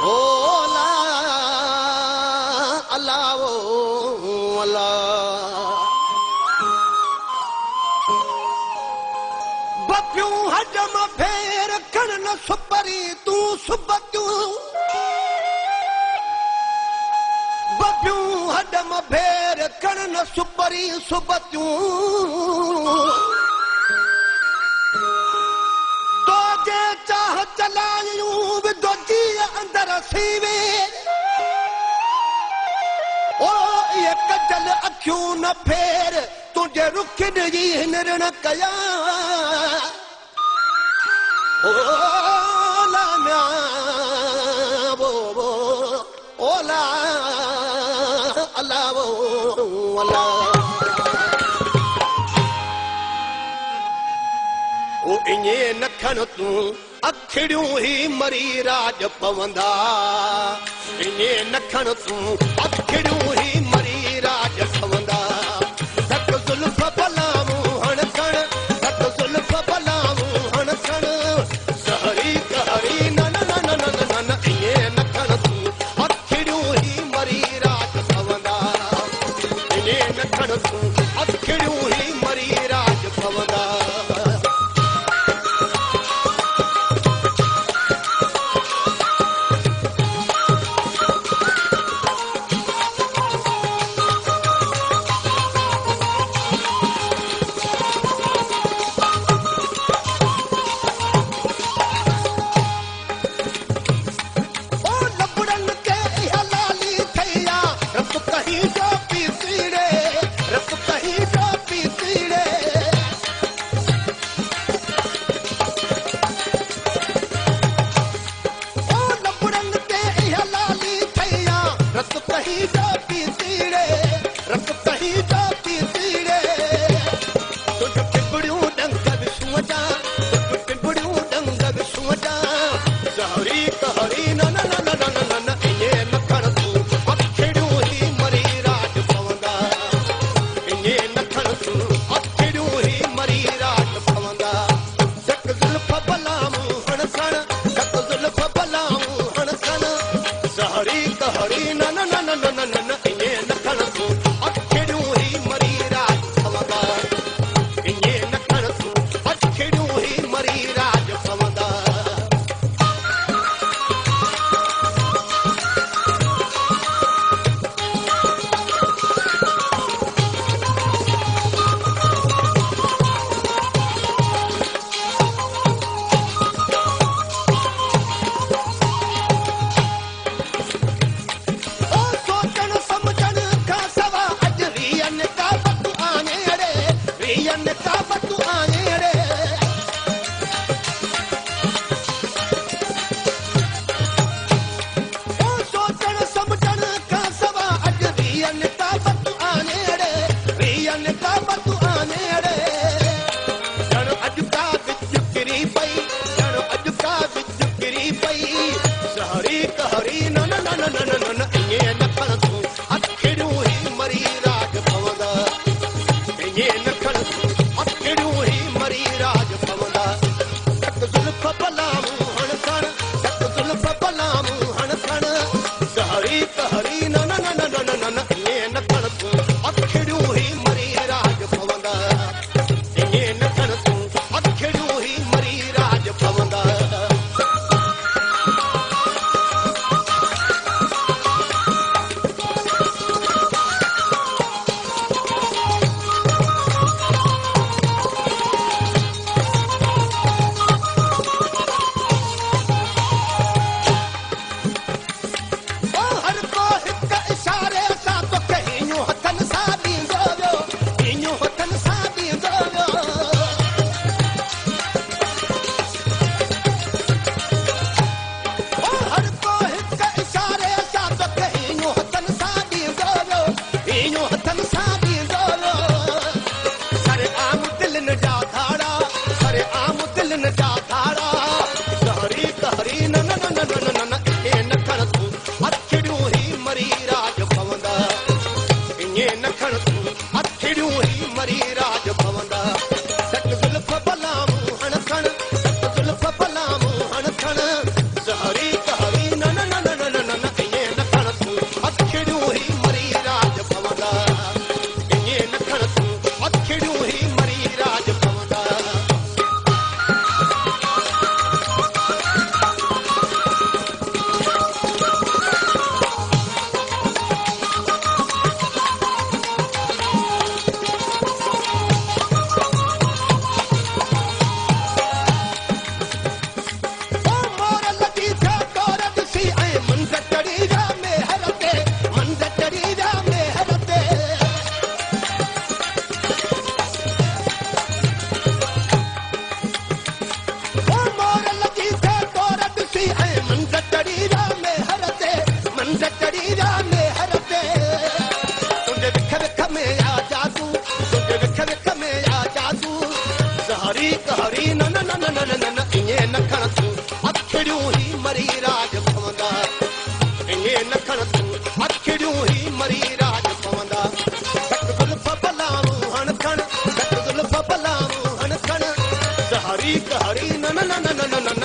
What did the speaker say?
ओला अल्लाह बपियूं हजम फेर कण न सुपरी तूं सुबतियूं बपियूं हजम फेर कण न सुपरी सुबतियूं तो जे चाह चलायूं विदो जी अंदर सीवे ओ ये कजल अखियूं न फेर तुझे रुख जी हिनर न कया ओला म्या वो ओला अल्लाह वो अल्लाह ओ इने नखन तू अखड़ियूं ही मरी राज पवंदा इने नखन तू अखड़ियूं ही मरी राज पवंदा धक जुल्फ बलामू हण कण धक जुल्फ बलामू हण कण सहरी कहरी न न न न न न इने नखन तू अखड़ियूं ही मरी राज पवंदा इने नखन तू अखड़ियूं ही मरी राज पवंदा हरी न न न न न न